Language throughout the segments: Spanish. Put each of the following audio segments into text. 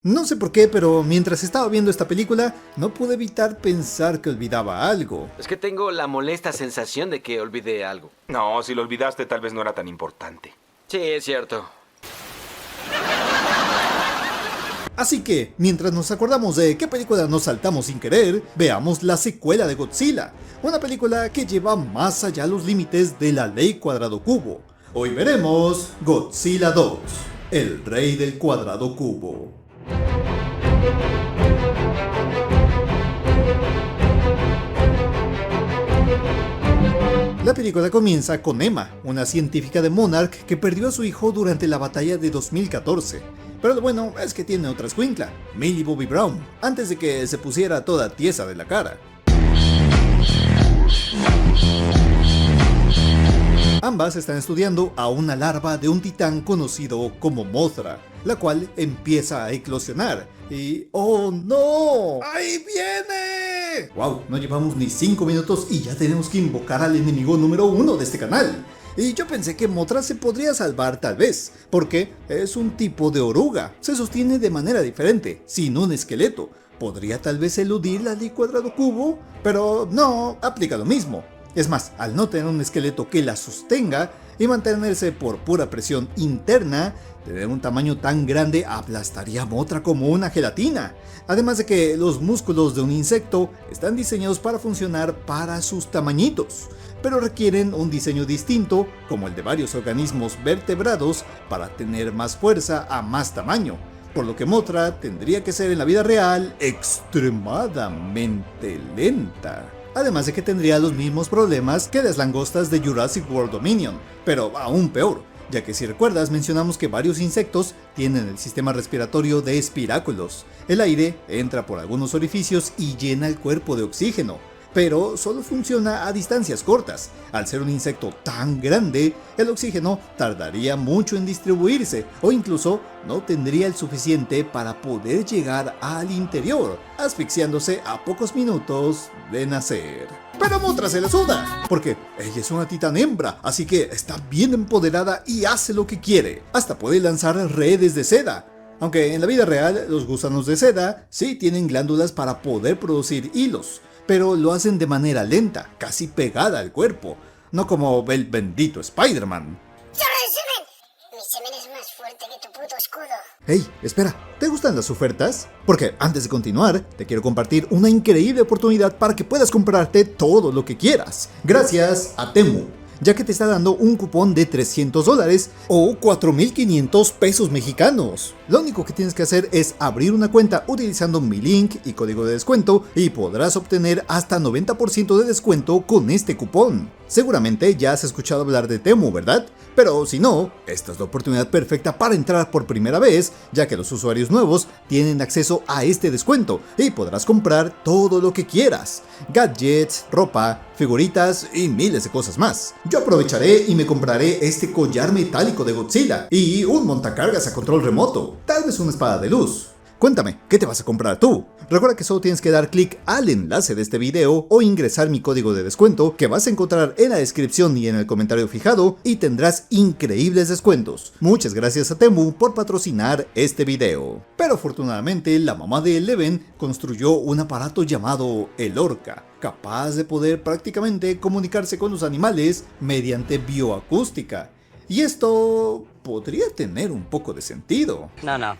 No sé por qué, pero mientras estaba viendo esta película, no pude evitar pensar que olvidaba algo. Es que tengo la molesta sensación de que olvidé algo. No, si lo olvidaste tal vez no era tan importante. Sí, es cierto. Así que, mientras nos acordamos de qué película nos saltamos sin querer, veamos la secuela de Godzilla, una película que lleva más allá los límites de la ley cuadrado cubo. Hoy veremos Godzilla 2, el rey del cuadrado cubo. La película comienza con Emma, una científica de Monarch que perdió a su hijo durante la batalla de 2014. Pero lo bueno es que tiene otra escuincla, Millie Bobby Brown, antes de que se pusiera toda tiesa de la cara. Ambas están estudiando a una larva de un titán conocido como Mothra, la cual empieza a eclosionar y... ¡oh no! ¡Ahí viene! ¡Wow! No llevamos ni 5 minutos y ya tenemos que invocar al enemigo número 1 de este canal. Y yo pensé que Mothra se podría salvar tal vez, porque es un tipo de oruga, se sostiene de manera diferente, sin un esqueleto. Podría tal vez eludir la ley cuadrado cubo, pero no, aplica lo mismo. Es más, al no tener un esqueleto que la sostenga y mantenerse por pura presión interna, tener un tamaño tan grande aplastaría a Mothra como una gelatina. Además de que los músculos de un insecto están diseñados para funcionar para sus tamañitos, pero requieren un diseño distinto, como el de varios organismos vertebrados, para tener más fuerza a más tamaño. Por lo que Mothra tendría que ser en la vida real extremadamente lenta. Además de que tendría los mismos problemas que las langostas de Jurassic World Dominion, pero aún peor, ya que si recuerdas mencionamos que varios insectos tienen el sistema respiratorio de espiráculos. El aire entra por algunos orificios y llena el cuerpo de oxígeno, pero solo funciona a distancias cortas. Al ser un insecto tan grande, el oxígeno tardaría mucho en distribuirse o incluso no tendría el suficiente para poder llegar al interior, asfixiándose a pocos minutos de nacer. Pero Mothra se la suda, porque ella es una titán hembra, así que está bien empoderada y hace lo que quiere. Hasta puede lanzar redes de seda. Aunque en la vida real los gusanos de seda sí tienen glándulas para poder producir hilos, pero lo hacen de manera lenta, casi pegada al cuerpo, no como el bendito Spider-Man. ¡Chorro de semen! Mi semen es más fuerte que tu puto escudo. Hey, espera, ¿te gustan las ofertas? Porque antes de continuar, te quiero compartir una increíble oportunidad para que puedas comprarte todo lo que quieras, gracias a Temu, ya que te está dando un cupón de $300 o 4,500 pesos mexicanos. Lo único que tienes que hacer es abrir una cuenta utilizando mi link y código de descuento y podrás obtener hasta 90% de descuento con este cupón. Seguramente ya has escuchado hablar de Temu, ¿verdad? Pero si no, esta es la oportunidad perfecta para entrar por primera vez, ya que los usuarios nuevos tienen acceso a este descuento y podrás comprar todo lo que quieras: gadgets, ropa, figuritas y miles de cosas más. Yo aprovecharé y me compraré este collar metálico de Godzilla y un montacargas a control remoto, tal vez una espada de luz. Cuéntame, ¿qué te vas a comprar tú? Recuerda que solo tienes que dar clic al enlace de este video o ingresar mi código de descuento que vas a encontrar en la descripción y en el comentario fijado y tendrás increíbles descuentos. Muchas gracias a Temu por patrocinar este video. Pero afortunadamente la mamá de Eleven construyó un aparato llamado el Orca, capaz de poder prácticamente comunicarse con los animales mediante bioacústica. Y esto podría tener un poco de sentido. No,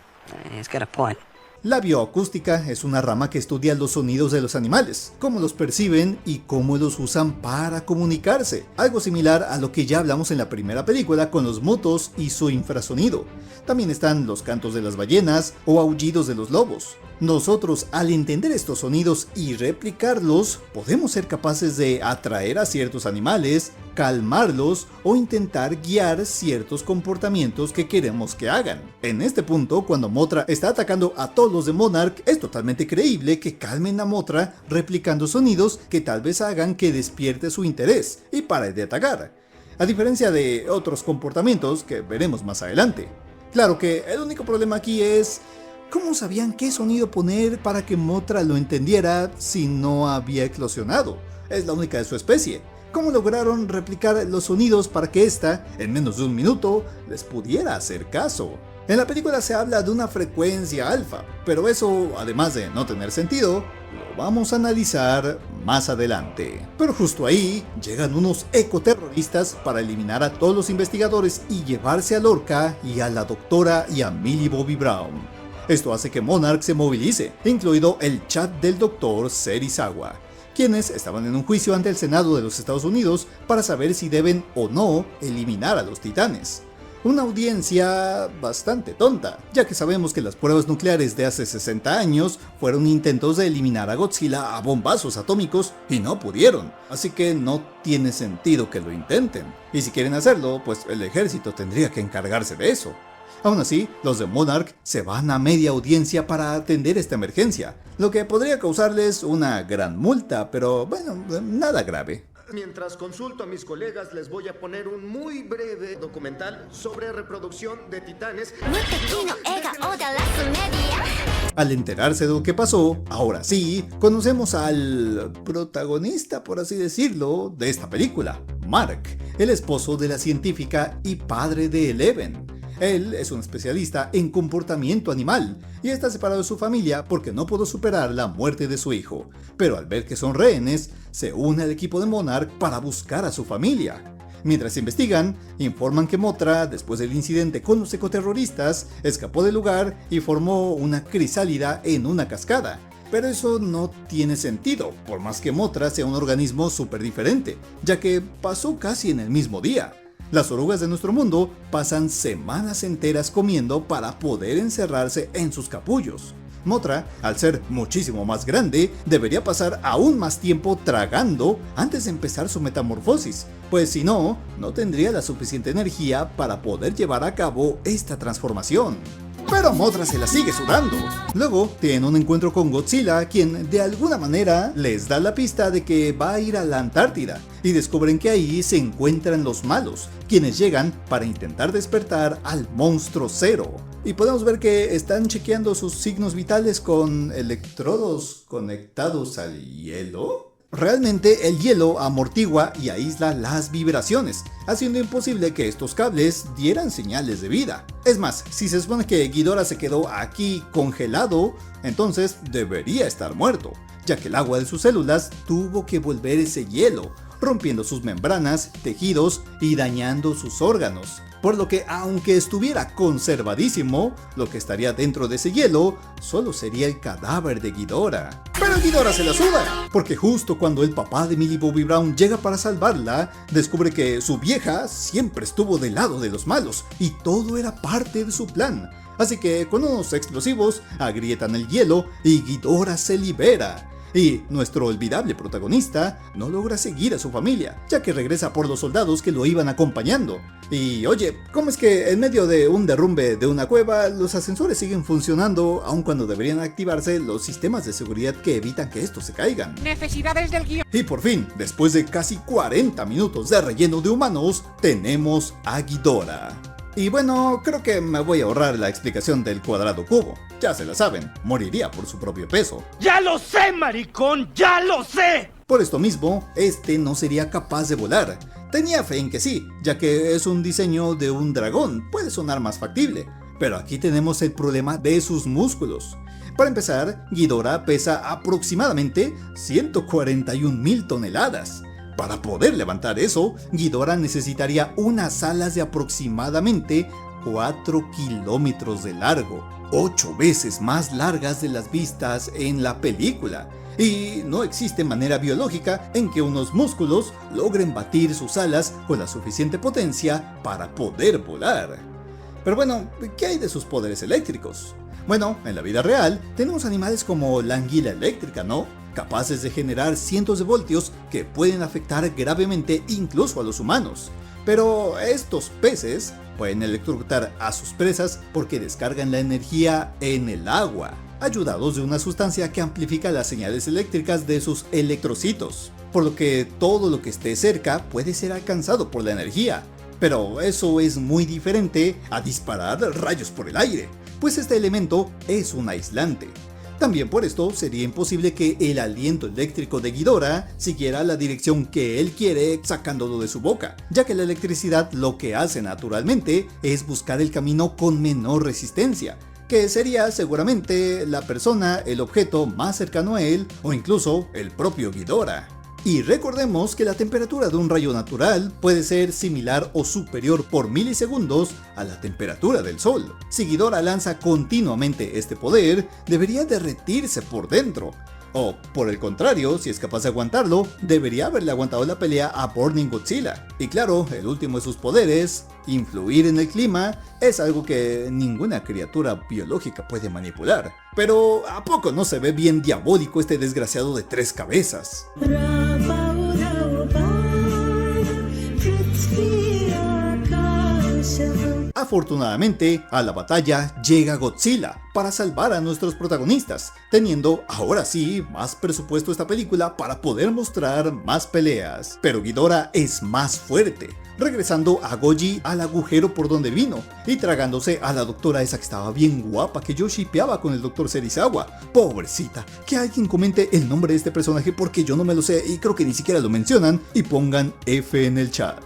he's got a point. La bioacústica es una rama que estudia los sonidos de los animales, cómo los perciben y cómo los usan para comunicarse, algo similar a lo que ya hablamos en la primera película con los motos y su infrasonido. También están los cantos de las ballenas o aullidos de los lobos. Nosotros, al entender estos sonidos y replicarlos, podemos ser capaces de atraer a ciertos animales, calmarlos o intentar guiar ciertos comportamientos que queremos que hagan. En este punto, cuando Mothra está atacando a todos los de Monarch, es totalmente creíble que calmen a Mothra replicando sonidos que tal vez hagan que despierte su interés y pare de atacar, a diferencia de otros comportamientos que veremos más adelante. Claro que el único problema aquí es: ¿cómo sabían qué sonido poner para que Mothra lo entendiera si no había eclosionado? Es la única de su especie. ¿Cómo lograron replicar los sonidos para que ésta, en menos de un minuto, les pudiera hacer caso? En la película se habla de una frecuencia alfa, pero eso, además de no tener sentido, lo vamos a analizar más adelante. Pero justo ahí llegan unos ecoterroristas para eliminar a todos los investigadores y llevarse a Lorca y a la doctora y a Millie Bobby Brown. Esto hace que Monarch se movilice, incluido el chat del doctor Serizawa, quienes estaban en un juicio ante el Senado de los Estados Unidos para saber si deben o no eliminar a los titanes. Una audiencia bastante tonta, ya que sabemos que las pruebas nucleares de hace 60 años fueron intentos de eliminar a Godzilla a bombazos atómicos y no pudieron, así que no tiene sentido que lo intenten. Y si quieren hacerlo, pues el ejército tendría que encargarse de eso. Aún así, los de Monarch se van a media audiencia para atender esta emergencia, lo que podría causarles una gran multa, pero bueno, nada grave. Mientras consulto a mis colegas, les voy a poner un muy breve documental sobre reproducción de titanes. Al enterarse de lo que pasó, ahora sí, conocemos al protagonista, por así decirlo, de esta película, Mark, el esposo de la científica y padre de Eleven. Él es un especialista en comportamiento animal y está separado de su familia porque no pudo superar la muerte de su hijo, pero al ver que son rehenes, se une al equipo de Monarch para buscar a su familia. Mientras investigan, informan que Mothra, después del incidente con los ecoterroristas, escapó del lugar y formó una crisálida en una cascada. Pero eso no tiene sentido, por más que Mothra sea un organismo súper diferente, ya que pasó casi en el mismo día. Las orugas de nuestro mundo pasan semanas enteras comiendo para poder encerrarse en sus capullos. Mothra, al ser muchísimo más grande, debería pasar aún más tiempo tragando antes de empezar su metamorfosis, pues si no, no tendría la suficiente energía para poder llevar a cabo esta transformación. Pero Mothra se la sigue sudando. Luego tienen un encuentro con Godzilla, quien de alguna manera les da la pista de que va a ir a la Antártida, y descubren que ahí se encuentran los malos, quienes llegan para intentar despertar al monstruo Zero. Y podemos ver que están chequeando sus signos vitales con electrodos conectados al hielo. Realmente el hielo amortigua y aísla las vibraciones, haciendo imposible que estos cables dieran señales de vida. Es más, si se supone que Ghidorah se quedó aquí congelado, entonces debería estar muerto, ya que el agua de sus células tuvo que volver ese hielo, rompiendo sus membranas, tejidos y dañando sus órganos. Por lo que aunque estuviera conservadísimo, lo que estaría dentro de ese hielo solo sería el cadáver de Ghidorah. Pero Ghidorah se la suda, porque justo cuando el papá de Millie Bobby Brown llega para salvarla, descubre que su vieja siempre estuvo del lado de los malos y todo era parte de su plan. Así que con unos explosivos agrietan el hielo y Ghidorah se libera. Y nuestro olvidable protagonista no logra seguir a su familia, ya que regresa por los soldados que lo iban acompañando. Y oye, ¿cómo es que en medio de un derrumbe de una cueva los ascensores siguen funcionando aun cuando deberían activarse los sistemas de seguridad que evitan que estos se caigan? Necesidades del guión. Y por fin, después de casi 40 minutos de relleno de humanos, tenemos a Ghidorah. Y bueno, creo que me voy a ahorrar la explicación del cuadrado cubo. Ya se la saben, moriría por su propio peso. ¡Ya lo sé, maricón! ¡Ya lo sé! Por esto mismo, este no sería capaz de volar. Tenía fe en que sí, ya que es un diseño de un dragón, puede sonar más factible. Pero aquí tenemos el problema de sus músculos. Para empezar, Ghidorah pesa aproximadamente 141.000 toneladas. Para poder levantar eso, Ghidorah necesitaría unas alas de aproximadamente 4 kilómetros de largo, 8 veces más largas de las vistas en la película. Y no existe manera biológica en que unos músculos logren batir sus alas con la suficiente potencia para poder volar. Pero bueno, ¿qué hay de sus poderes eléctricos? Bueno, en la vida real tenemos animales como la anguila eléctrica, ¿no? Capaces de generar cientos de voltios que pueden afectar gravemente incluso a los humanos. Pero estos peces pueden electrocutar a sus presas porque descargan la energía en el agua, ayudados de una sustancia que amplifica las señales eléctricas de sus electrocitos, por lo que todo lo que esté cerca puede ser alcanzado por la energía. Pero eso es muy diferente a disparar rayos por el aire, pues este elemento es un aislante. También por esto sería imposible que el aliento eléctrico de Ghidorah siguiera la dirección que él quiere sacándolo de su boca, ya que la electricidad lo que hace naturalmente es buscar el camino con menor resistencia, que sería seguramente la persona, el objeto más cercano a él o incluso el propio Ghidorah. Y recordemos que la temperatura de un rayo natural puede ser similar o superior por milisegundos a la temperatura del Sol. Si Ghidorah lanza continuamente este poder, debería derretirse por dentro. O, por el contrario, si es capaz de aguantarlo, debería haberle aguantado la pelea a Burning Godzilla. Y claro, el último de sus poderes, influir en el clima, es algo que ninguna criatura biológica puede manipular. Pero, ¿a poco no se ve bien diabólico este desgraciado de 3 cabezas? Afortunadamente, a la batalla llega Godzilla para salvar a nuestros protagonistas, teniendo ahora sí más presupuesto esta película para poder mostrar más peleas. Pero Ghidorah es más fuerte, regresando a Goji al agujero por donde vino y tragándose a la doctora esa que estaba bien guapa que yo shippeaba con el Dr. Serizawa. Pobrecita, que alguien comente el nombre de este personaje porque yo no me lo sé y creo que ni siquiera lo mencionan y pongan F en el chat.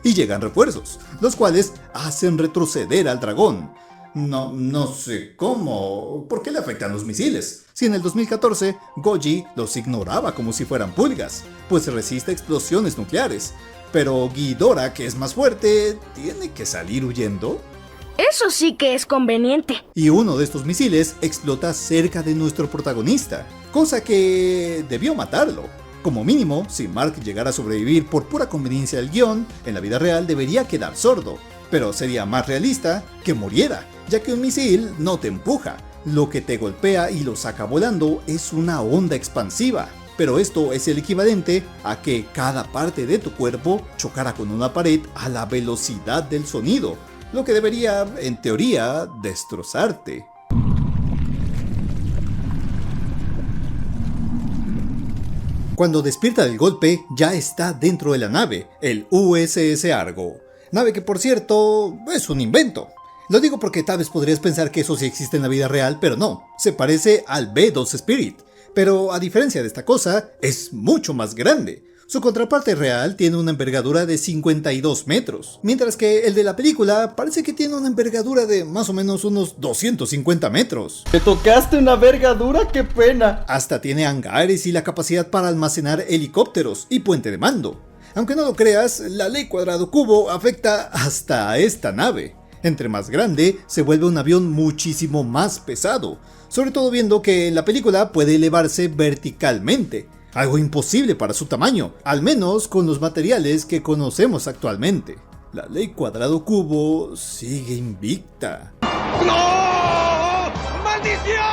Y llegan refuerzos, los cuales hacen retroceder al dragón. No sé cómo. ¿Por qué le afectan los misiles? Si en el 2014 Goji los ignoraba como si fueran pulgas, pues resiste explosiones nucleares. Pero Ghidorah, que es más fuerte, ¿tiene que salir huyendo? Eso sí que es conveniente. Y uno de estos misiles explota cerca de nuestro protagonista, cosa que debió matarlo. Como mínimo, si Mark llegara a sobrevivir por pura conveniencia del guión, en la vida real debería quedar sordo. Pero sería más realista que muriera, ya que un misil no te empuja. Lo que te golpea y lo saca volando es una onda expansiva. Pero esto es el equivalente a que cada parte de tu cuerpo chocara con una pared a la velocidad del sonido, lo que debería, en teoría, destrozarte. Cuando despierta del golpe, ya está dentro de la nave, el USS Argo. Nave que, por cierto, es un invento. Lo digo porque tal vez podrías pensar que eso sí existe en la vida real, pero no. Se parece al B-2 Spirit. Pero a diferencia de esta cosa, es mucho más grande. Su contraparte real tiene una envergadura de 52 metros, mientras que el de la película parece que tiene una envergadura de más o menos unos 250 metros. ¿Te tocaste una envergadura? ¡Qué pena! Hasta tiene hangares y la capacidad para almacenar helicópteros y puente de mando. Aunque no lo creas, la ley cuadrado cubo afecta hasta a esta nave. Entre más grande, se vuelve un avión muchísimo más pesado, sobre todo viendo que en la película puede elevarse verticalmente. Algo imposible para su tamaño, al menos con los materiales que conocemos actualmente. La ley cuadrado cubo sigue invicta. ¡No! ¡Maldición!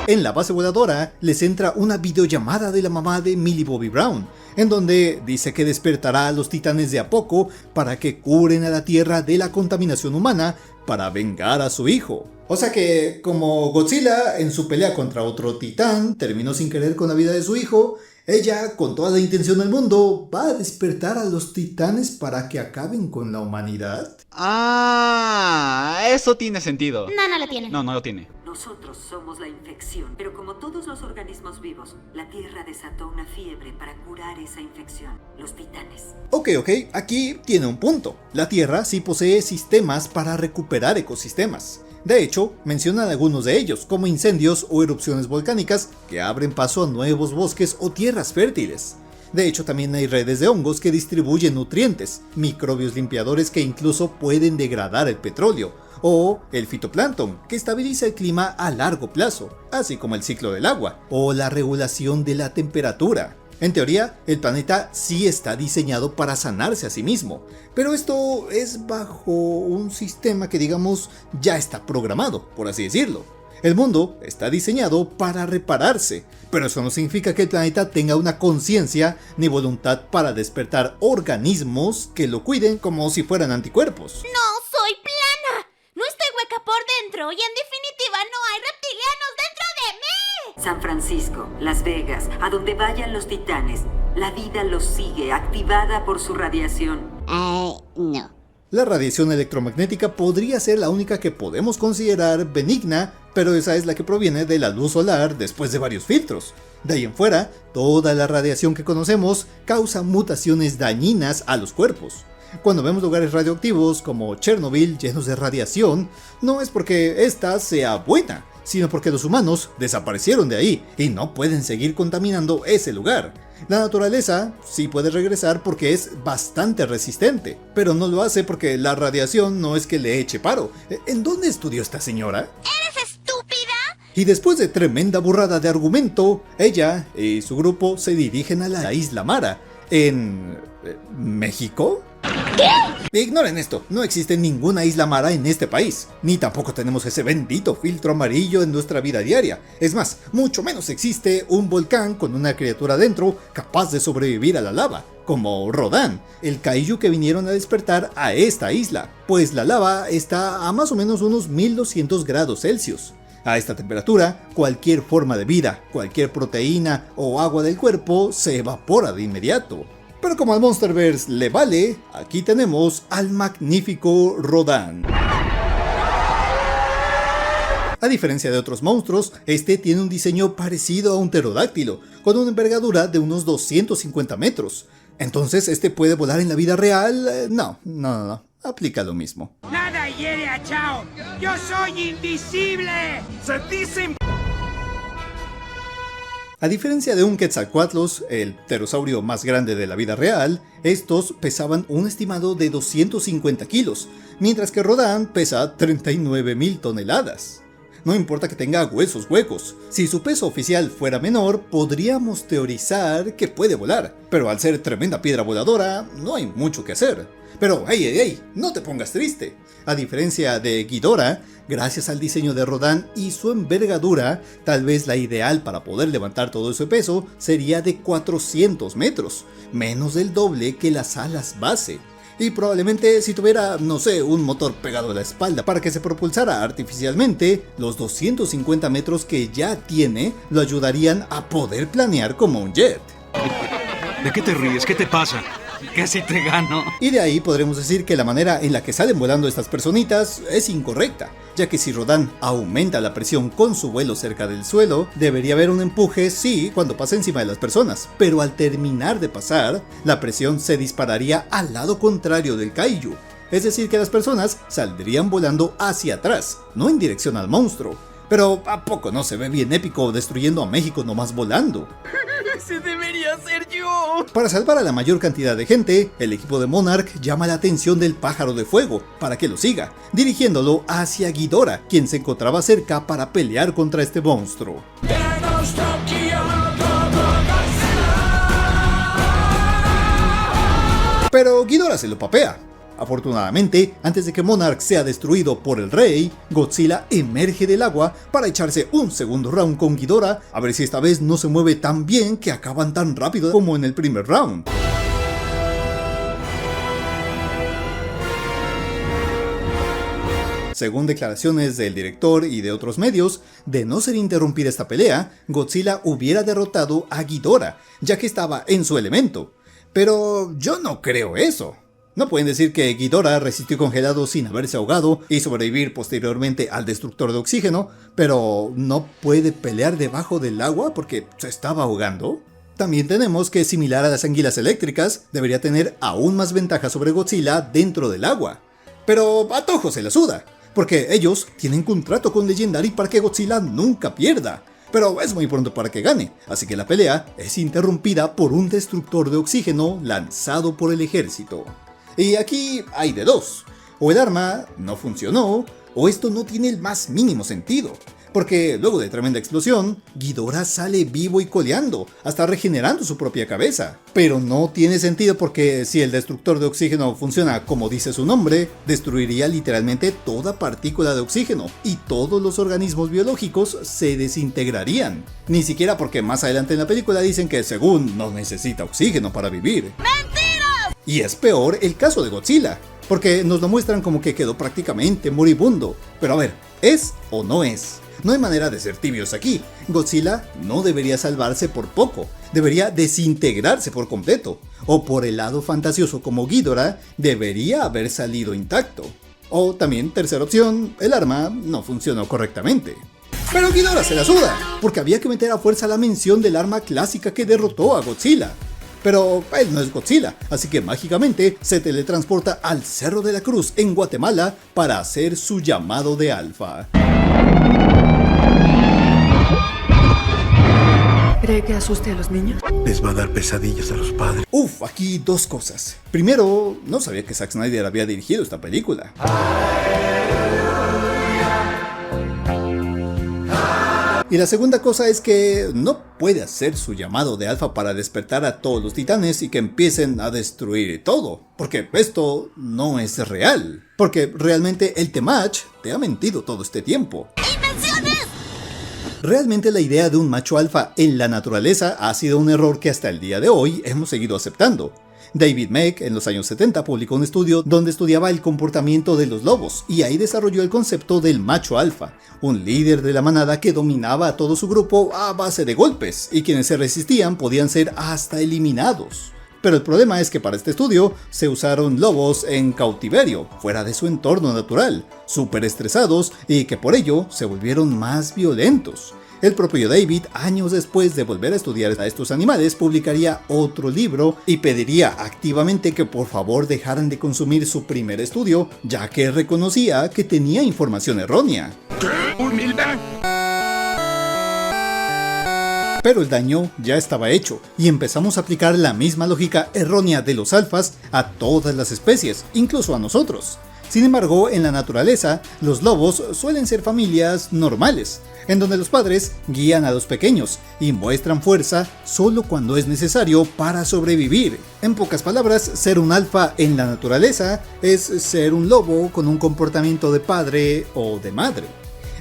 En la base voladora les entra una videollamada de la mamá de Millie Bobby Brown, en donde dice que despertará a los titanes de a poco para que curen a la Tierra de la contaminación humana para vengar a su hijo. O sea que, como Godzilla en su pelea contra otro titán terminó sin querer con la vida de su hijo, ella, con toda la intención del mundo, va a despertar a los titanes para que acaben con la humanidad. Ah, eso tiene sentido. No lo tiene. No lo tiene. Nosotros somos la infección, pero como todos los organismos vivos, la Tierra desató una fiebre para curar esa infección, los titanes. Ok, aquí tiene un punto. La Tierra sí posee sistemas para recuperar ecosistemas. De hecho, mencionan algunos de ellos, como incendios o erupciones volcánicas que abren paso a nuevos bosques o tierras fértiles. De hecho, también hay redes de hongos que distribuyen nutrientes, microbios limpiadores que incluso pueden degradar el petróleo, o el fitoplancton, que estabiliza el clima a largo plazo, así como el ciclo del agua, o la regulación de la temperatura. En teoría, el planeta sí está diseñado para sanarse a sí mismo, pero esto es bajo un sistema que, digamos, ya está programado, por así decirlo. El mundo está diseñado para repararse, pero eso no significa que el planeta tenga una conciencia ni voluntad para despertar organismos que lo cuiden como si fueran anticuerpos. ¡No soy plana! ¡No estoy hueca por dentro! Y en definitiva no hay reptilianos dentro de mí. San Francisco, Las Vegas, a donde vayan los titanes, la vida los sigue activada por su radiación. No. La radiación electromagnética podría ser la única que podemos considerar benigna, pero esa es la que proviene de la luz solar después de varios filtros. De ahí en fuera, toda la radiación que conocemos causa mutaciones dañinas a los cuerpos. Cuando vemos lugares radioactivos como Chernobyl llenos de radiación, no es porque esta sea buena, sino porque los humanos desaparecieron de ahí y no pueden seguir contaminando ese lugar. La naturaleza sí puede regresar porque es bastante resistente, pero no lo hace porque la radiación no es que le eche paro. ¿En dónde estudió esta señora? ¿Eres estúpida? Y después de tremenda burrada de argumento, ella y su grupo se dirigen a la isla Mara, en... ¿México? ¿Qué? Ignoren esto, no existe ninguna isla Mara en este país, ni tampoco tenemos ese bendito filtro amarillo en nuestra vida diaria. Es más, mucho menos existe un volcán con una criatura dentro capaz de sobrevivir a la lava, como Rodan, el kaiju que vinieron a despertar a esta isla, pues la lava está a más o menos unos 1200 grados Celsius. A esta temperatura, cualquier forma de vida, cualquier proteína o agua del cuerpo se evapora de inmediato. Pero como al Monsterverse le vale, aquí tenemos al magnífico Rodan. A diferencia de otros monstruos, este tiene un diseño parecido a un pterodáctilo, con una envergadura de unos 250 metros. Entonces, ¿este puede volar en la vida real? No. Aplica lo mismo. Nada hiere a Chao. Yo soy invisible. Se dice... A diferencia de un Quetzalcoatlus, el pterosaurio más grande de la vida real, estos pesaban un estimado de 250 kilos, mientras que Rodan pesa 39.000 toneladas. No importa que tenga huesos huecos, si su peso oficial fuera menor, podríamos teorizar que puede volar, pero al ser tremenda piedra voladora, no hay mucho que hacer. Pero hey, no te pongas triste. A diferencia de Ghidorah, gracias al diseño de Rodan y su envergadura, tal vez la ideal para poder levantar todo ese peso sería de 400 metros, menos del doble que las alas base. Y probablemente si tuviera, no sé, un motor pegado a la espalda para que se propulsara artificialmente, los 250 metros que ya tiene lo ayudarían a poder planear como un jet. ¿De qué te ríes? ¿Qué te pasa? Casi te gano. Y de ahí podremos decir que la manera en la que salen volando estas personitas es incorrecta, ya que si Rodan aumenta la presión con su vuelo cerca del suelo, debería haber un empuje, sí, cuando pasa encima de las personas, pero al terminar de pasar, la presión se dispararía al lado contrario del kaiju, es decir que las personas saldrían volando hacia atrás, no en dirección al monstruo. Pero ¿a poco no se ve bien épico destruyendo a México nomás volando? ¡Ese debería ser yo! Para salvar a la mayor cantidad de gente, el equipo de Monarch llama la atención del pájaro de fuego para que lo siga, dirigiéndolo hacia Ghidorah, quien se encontraba cerca para pelear contra este monstruo. Pero Ghidorah se lo papea. Afortunadamente, antes de que Monarch sea destruido por el rey, Godzilla emerge del agua para echarse un segundo round con Ghidorah, a ver si esta vez no se mueve tan bien que acaban tan rápido como en el primer round. Según declaraciones del director y de otros medios, de no ser interrumpida esta pelea, Godzilla hubiera derrotado a Ghidorah, ya que estaba en su elemento. Pero yo no creo eso. No pueden decir que Ghidorah resistió congelado sin haberse ahogado y sobrevivir posteriormente al destructor de oxígeno, pero ¿no puede pelear debajo del agua porque se estaba ahogando? También tenemos que, similar a las anguilas eléctricas, debería tener aún más ventaja sobre Godzilla dentro del agua. Pero a Toho se la suda, porque ellos tienen contrato con Legendary para que Godzilla nunca pierda. Pero es muy pronto para que gane, así que la pelea es interrumpida por un destructor de oxígeno lanzado por el ejército. Y aquí hay de dos, o el arma no funcionó, o esto no tiene el más mínimo sentido, porque luego de tremenda explosión, Ghidorah sale vivo y coleando, hasta regenerando su propia cabeza. Pero no tiene sentido porque si el destructor de oxígeno funciona como dice su nombre, destruiría literalmente toda partícula de oxígeno, y todos los organismos biológicos se desintegrarían. Ni siquiera porque más adelante en la película dicen que según no necesita oxígeno para vivir. Y es peor el caso de Godzilla, porque nos lo muestran como que quedó prácticamente moribundo. Pero a ver, ¿es o no es? No hay manera de ser tibios aquí. Godzilla no debería salvarse por poco, debería desintegrarse por completo. O por el lado fantasioso como Ghidorah, debería haber salido intacto. O también, tercera opción, el arma no funcionó correctamente. Pero Ghidorah se la suda, porque había que meter a fuerza la mención del arma clásica que derrotó a Godzilla. Pero él no es Godzilla, así que mágicamente se teletransporta al Cerro de la Cruz en Guatemala para hacer su llamado de alfa. ¿Cree que asuste a los niños? Les va a dar pesadillas a los padres. Aquí dos cosas. Primero, no sabía que Zack Snyder había dirigido esta película. Y la segunda cosa es que no puede hacer su llamado de alfa para despertar a todos los titanes y que empiecen a destruir todo. Porque esto no es real. Porque realmente el Temach te ha mentido todo este tiempo. Realmente la idea de un macho alfa en la naturaleza ha sido un error que hasta el día de hoy hemos seguido aceptando. David Meck en los años 70 publicó un estudio donde estudiaba el comportamiento de los lobos y ahí desarrolló el concepto del macho alfa, un líder de la manada que dominaba a todo su grupo a base de golpes y quienes se resistían podían ser hasta eliminados. Pero el problema es que para este estudio se usaron lobos en cautiverio, fuera de su entorno natural, súper estresados y que por ello se volvieron más violentos. El propio David, años después de volver a estudiar a estos animales, publicaría otro libro y pediría activamente que por favor dejaran de consumir su primer estudio, ya que reconocía que tenía información errónea. ¡Qué humildad! Pero el daño ya estaba hecho y empezamos a aplicar la misma lógica errónea de los alfas a todas las especies, incluso a nosotros. Sin embargo, en la naturaleza, los lobos suelen ser familias normales, en donde los padres guían a los pequeños y muestran fuerza solo cuando es necesario para sobrevivir. En pocas palabras, ser un alfa en la naturaleza es ser un lobo con un comportamiento de padre o de madre.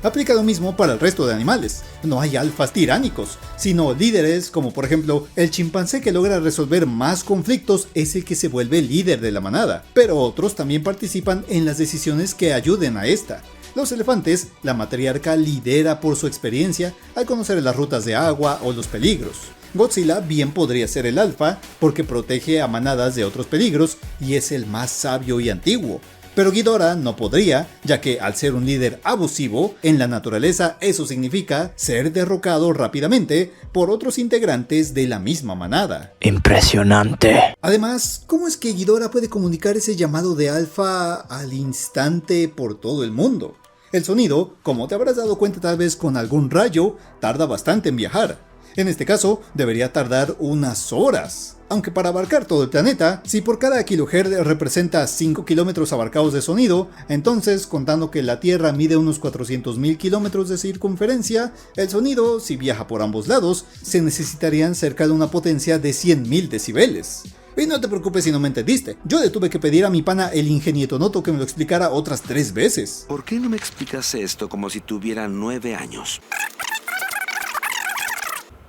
Aplica lo mismo para el resto de animales. No hay alfas tiránicos, sino líderes como por ejemplo el chimpancé que logra resolver más conflictos es el que se vuelve líder de la manada, pero otros también participan en las decisiones que ayuden a esta. Los elefantes, la matriarca lidera por su experiencia al conocer las rutas de agua o los peligros. Godzilla bien podría ser el alfa porque protege a manadas de otros peligros y es el más sabio y antiguo. Pero Ghidorah no podría, ya que al ser un líder abusivo, en la naturaleza eso significa ser derrocado rápidamente por otros integrantes de la misma manada. Impresionante. Además, ¿cómo es que Ghidorah puede comunicar ese llamado de alfa al instante por todo el mundo? El sonido, como te habrás dado cuenta tal vez con algún rayo, tarda bastante en viajar. En este caso, debería tardar unas horas. Aunque para abarcar todo el planeta, si por cada kilohertz representa 5 kilómetros abarcados de sonido, entonces, contando que la Tierra mide unos 400.000 kilómetros de circunferencia, el sonido, si viaja por ambos lados, se necesitarían cerca de una potencia de 100.000 decibeles. Y no te preocupes si no me entendiste, yo le tuve que pedir a mi pana el Ingenieto Noto que me lo explicara otras 3 veces. ¿Por qué no me explicas esto como si tuviera 9 años?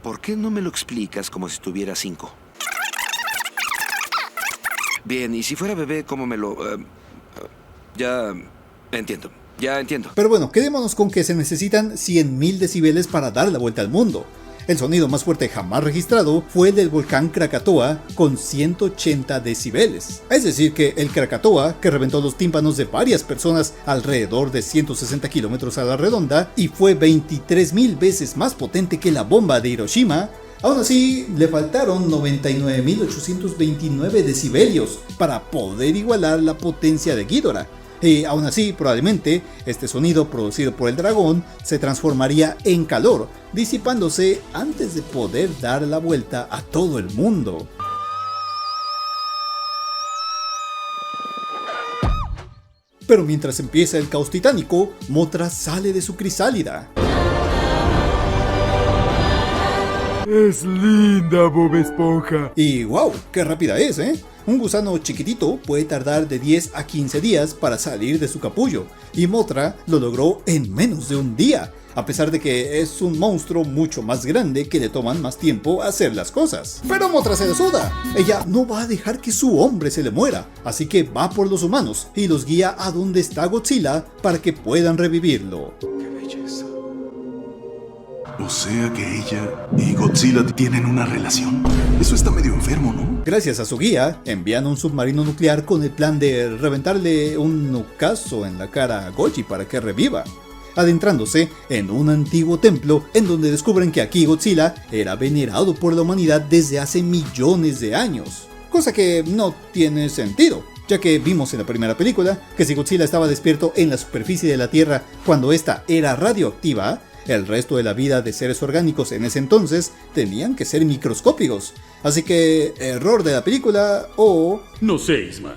¿Por qué no me lo explicas como si tuviera 5? Bien, y si fuera bebé, ¿cómo me lo...? Ya entiendo. Pero bueno, quedémonos con que se necesitan 100.000 decibeles para dar la vuelta al mundo. El sonido más fuerte jamás registrado fue el del volcán Krakatoa con 180 decibeles. Es decir que el Krakatoa, que reventó los tímpanos de varias personas alrededor de 160 kilómetros a la redonda y fue 23.000 veces más potente que la bomba de Hiroshima, aún así le faltaron 99.829 decibelios para poder igualar la potencia de Ghidorah. Y aún así, probablemente, este sonido producido por el dragón se transformaría en calor, disipándose antes de poder dar la vuelta a todo el mundo. Pero mientras empieza el caos titánico, Mothra sale de su crisálida. Es linda, Bob Esponja. Y wow, qué rápida es, ¿eh? Un gusano chiquitito puede tardar de 10 a 15 días para salir de su capullo, y Mothra lo logró en menos de un día, a pesar de que es un monstruo mucho más grande que le toman más tiempo hacer las cosas. Pero Mothra se desuda, ella no va a dejar que su hombre se le muera, así que va por los humanos y los guía a donde está Godzilla para que puedan revivirlo. ¡Qué belleza! O sea que ella y Godzilla tienen una relación. Eso está medio enfermo, ¿no? Gracias a su guía, envían un submarino nuclear con el plan de reventarle un nucazo en la cara a Goji para que reviva, adentrándose en un antiguo templo en donde descubren que aquí Godzilla era venerado por la humanidad desde hace millones de años, cosa que no tiene sentido, ya que vimos en la primera película que si Godzilla estaba despierto en la superficie de la Tierra cuando ésta era radioactiva, el resto de la vida de seres orgánicos en ese entonces tenían que ser microscópicos. Así que, error de la película o... No sé, Isma.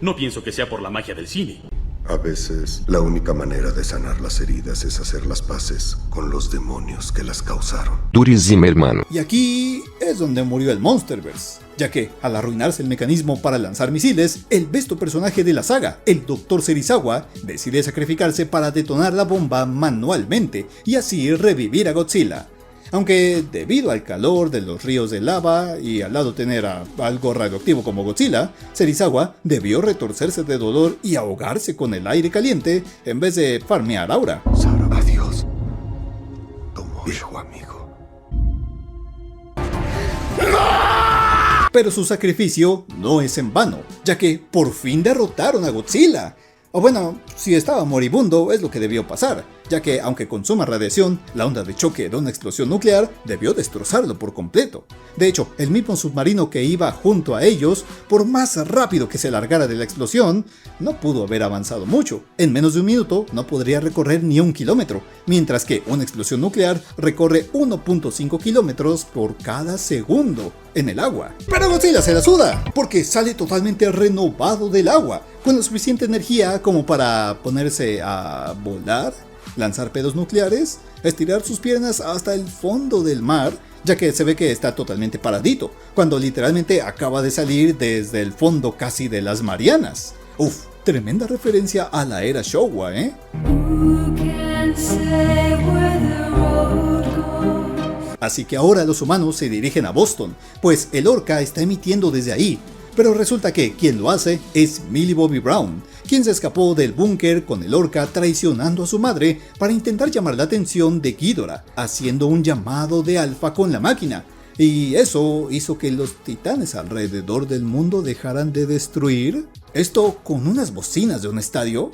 No pienso que sea por la magia del cine. A veces, la única manera de sanar las heridas es hacer las paces con los demonios que las causaron. Durísimo, hermano. Y aquí es donde murió el Monsterverse, ya que, al arruinarse el mecanismo para lanzar misiles, el besto personaje de la saga, el Dr. Serizawa, decide sacrificarse para detonar la bomba manualmente y así revivir a Godzilla. Aunque debido al calor de los ríos de lava y al lado tener a algo radioactivo como Godzilla, Serizawa debió retorcerse de dolor y ahogarse con el aire caliente en vez de farmear aura. Adiós, Tomo, viejo amigo. Pero su sacrificio no es en vano, ya que por fin derrotaron a Godzilla. O bueno, si estaba moribundo es lo que debió pasar, ya que aunque consuma radiación, la onda de choque de una explosión nuclear debió destrozarlo por completo. De hecho, el mismo submarino que iba junto a ellos, por más rápido que se largara de la explosión, no pudo haber avanzado mucho. En menos de un minuto no podría recorrer ni 1 kilómetro, mientras que una explosión nuclear recorre 1.5 kilómetros por cada segundo en el agua. Pero Godzilla se la suda, porque sale totalmente renovado del agua, con la suficiente energía como para ponerse a volar, lanzar pedos nucleares, estirar sus piernas hasta el fondo del mar, ya que se ve que está totalmente paradito, cuando literalmente acaba de salir desde el fondo casi de las Marianas. Uf, tremenda referencia a la era Showa, ¿eh? Así que ahora los humanos se dirigen a Boston, pues el Orca está emitiendo desde ahí. Pero resulta que quien lo hace es Millie Bobby Brown, quien se escapó del búnker con el Orca traicionando a su madre para intentar llamar la atención de Ghidorah, haciendo un llamado de alfa con la máquina. Y eso hizo que los titanes alrededor del mundo dejaran de destruir. Esto con unas bocinas de un estadio.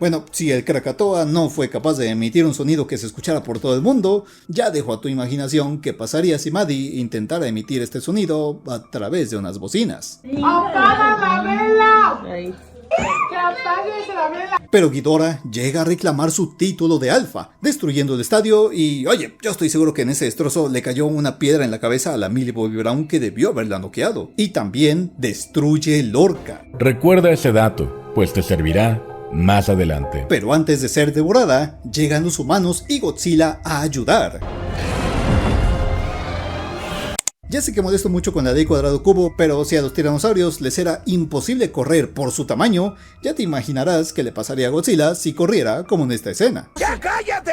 Bueno, si el Krakatoa no fue capaz de emitir un sonido que se escuchara por todo el mundo, ya dejo a tu imaginación qué pasaría si Maddie intentara emitir este sonido a través de unas bocinas. ¡Apaga la vela! ¡Que apagues la vela! Pero Ghidorah llega a reclamar su título de alfa, destruyendo el estadio y, oye, yo estoy seguro que en ese destrozo le cayó una piedra en la cabeza a la Millie Bobby Brown que debió haberla noqueado. Y también destruye el Orca. Recuerda ese dato, pues te servirá más adelante. Pero antes de ser devorada, llegan los humanos y Godzilla a ayudar. Ya sé que molesto mucho con la ley cuadrado cubo, pero si a los tiranosaurios les era imposible correr por su tamaño, ya te imaginarás qué le pasaría a Godzilla si corriera como en esta escena. ¡Ya cállate!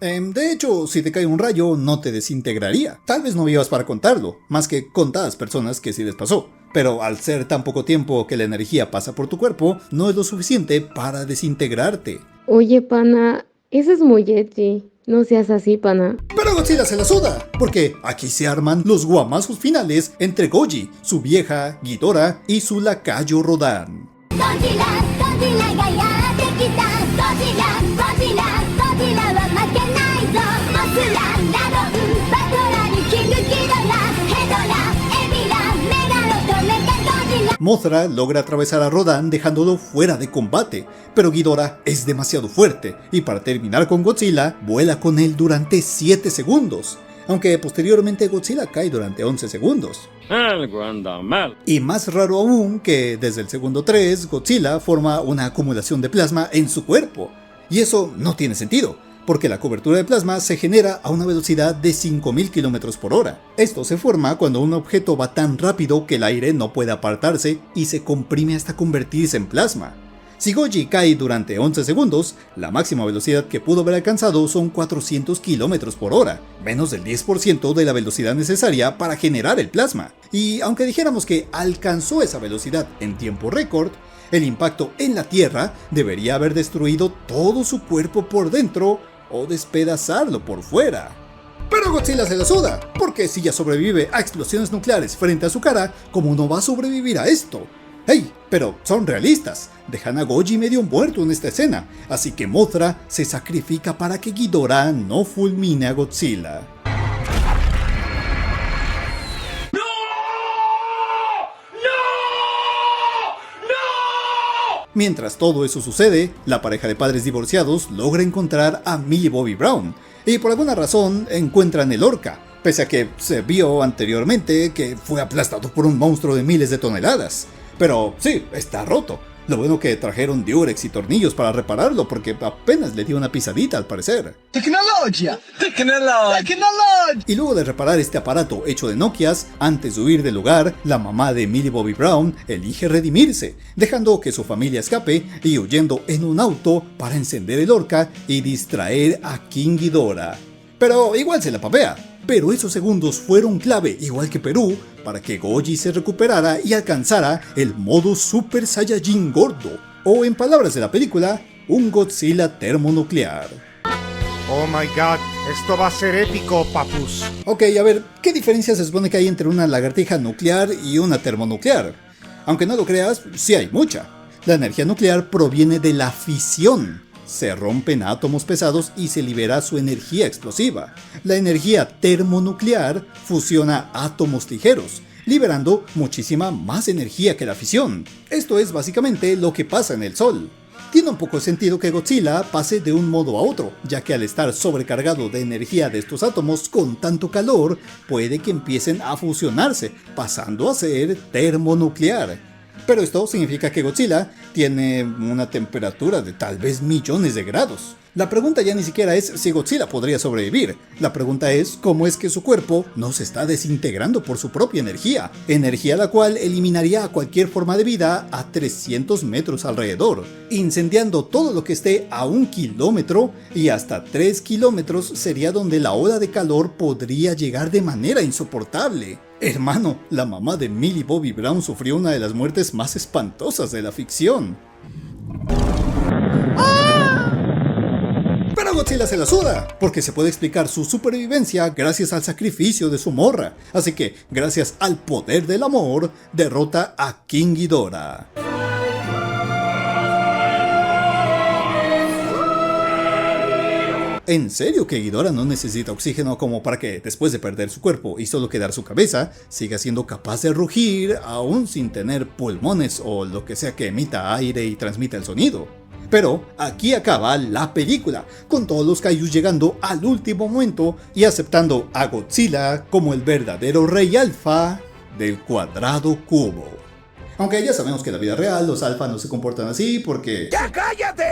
De hecho, si te cae un rayo, no te desintegraría. Tal vez no vivas para contarlo, más que contadas personas que sí les pasó. Pero al ser tan poco tiempo que la energía pasa por tu cuerpo, no es lo suficiente para desintegrarte. Oye, pana, eso es muy edgy. No seas así, pana. Pero Godzilla se la suda, porque aquí se arman los guamazos finales entre Goji, su vieja, Ghidorah y su lacayo Rodan. Mothra logra atravesar a Rodan dejándolo fuera de combate, pero Ghidorah es demasiado fuerte y para terminar con Godzilla, vuela con él durante 7 segundos, aunque posteriormente Godzilla cae durante 11 segundos. Algo anda mal. Y más raro aún que desde el segundo 3, Godzilla forma una acumulación de plasma en su cuerpo, y eso no tiene sentido, porque la cobertura de plasma se genera a una velocidad de 5000 km por hora. Esto se forma cuando un objeto va tan rápido que el aire no puede apartarse y se comprime hasta convertirse en plasma. Si Goji cae durante 11 segundos, la máxima velocidad que pudo haber alcanzado son 400 km por hora, menos del 10% de la velocidad necesaria para generar el plasma. Y aunque dijéramos que alcanzó esa velocidad en tiempo récord, el impacto en la Tierra debería haber destruido todo su cuerpo por dentro o despedazarlo por fuera. Pero Godzilla se la suda, porque si ya sobrevive a explosiones nucleares frente a su cara, ¿cómo no va a sobrevivir a esto? ¡Hey! Pero son realistas, dejan a Goji medio muerto en esta escena, así que Mothra se sacrifica para que Ghidorah no fulmine a Godzilla. Mientras todo eso sucede, la pareja de padres divorciados logra encontrar a Millie Bobby Brown, y por alguna razón encuentran el Orca, pese a que se vio anteriormente que fue aplastado por un monstruo de miles de toneladas. Pero sí, está roto. Lo bueno que trajeron diurex y tornillos para repararlo, porque apenas le dio una pisadita al parecer. ¡Tecnología! Y luego de reparar este aparato hecho de Nokias, antes de huir del lugar, la mamá de Millie Bobby Brown elige redimirse, dejando que su familia escape y huyendo en un auto para encender el Orca y distraer a King Ghidorah. Pero igual se la papea. Pero esos segundos fueron clave, igual que Perú, para que Goji se recuperara y alcanzara el modo Super Saiyajin gordo, o en palabras de la película, un Godzilla termonuclear. Oh my god, esto va a ser épico, papus. Ok, a ver, ¿qué diferencia se supone que hay entre una lagartija nuclear y una termonuclear? Aunque no lo creas, sí hay mucha. La energía nuclear proviene de la fisión. Se rompen átomos pesados y se libera su energía explosiva. La energía termonuclear fusiona átomos ligeros, liberando muchísima más energía que la fisión. Esto es básicamente lo que pasa en el Sol. Tiene un poco de sentido que Godzilla pase de un modo a otro, ya que al estar sobrecargado de energía de estos átomos con tanto calor, puede que empiecen a fusionarse, pasando a ser termonuclear. Pero esto significa que Godzilla tiene una temperatura de tal vez millones de grados. La pregunta ya ni siquiera es si Godzilla podría sobrevivir. La pregunta es cómo es que su cuerpo no se está desintegrando por su propia energía. Energía la cual eliminaría a cualquier forma de vida a 300 metros alrededor, incendiando todo lo que esté a 1 kilómetro, y hasta 3 kilómetros sería donde la ola de calor podría llegar de manera insoportable. Hermano, la mamá de Millie Bobby Brown sufrió una de las muertes más espantosas de la ficción. Pero Godzilla se la suda, porque se puede explicar su supervivencia gracias al sacrificio de su morra. Así que, gracias al poder del amor, derrota a King Ghidorah. ¿En serio que Ghidorah no necesita oxígeno como para que, después de perder su cuerpo y solo quedar su cabeza, siga siendo capaz de rugir aún sin tener pulmones o lo que sea que emita aire y transmita el sonido? Pero aquí acaba la película, con todos los kaijus llegando al último momento y aceptando a Godzilla como el verdadero rey alfa del cuadrado cubo. Aunque ya sabemos que en la vida real los alfa no se comportan así porque... ¡Ya cállate!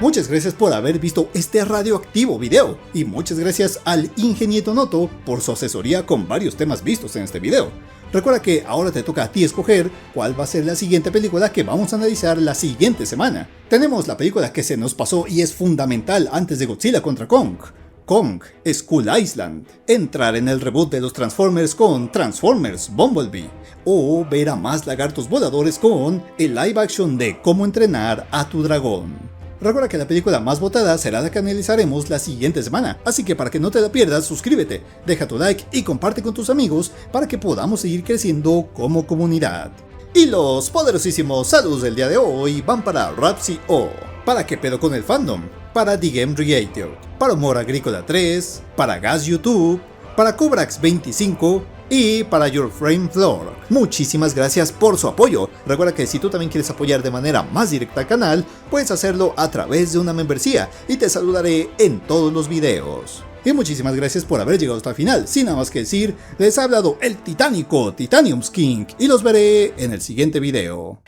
Muchas gracias por haber visto este radioactivo video, y muchas gracias al Ingenieto Noto por su asesoría con varios temas vistos en este video. Recuerda que ahora te toca a ti escoger cuál va a ser la siguiente película que vamos a analizar la siguiente semana. Tenemos la película que se nos pasó y es fundamental antes de Godzilla contra Kong. Kong, Skull Island, entrar en el reboot de los Transformers con Transformers Bumblebee, o ver a más lagartos voladores con el live action de Cómo entrenar a tu dragón. Recuerda que la película más votada será la que analizaremos la siguiente semana, así que para que no te la pierdas, suscríbete, deja tu like y comparte con tus amigos para que podamos seguir creciendo como comunidad. Y los poderosísimos saludos del día de hoy van para Rapsy O, para ¿Qué pedo con el fandom?, para The Game Creator, para Humor Agrícola 3, para Gas YouTube, para Cobrax 25 y para Your Frame Floor. Muchísimas gracias por su apoyo. Recuerda que si tú también quieres apoyar de manera más directa al canal, puedes hacerlo a través de una membresía y te saludaré en todos los videos. Y muchísimas gracias por haber llegado hasta el final. Sin nada más que decir, les ha hablado el titánico Titanium Skink y los veré en el siguiente video.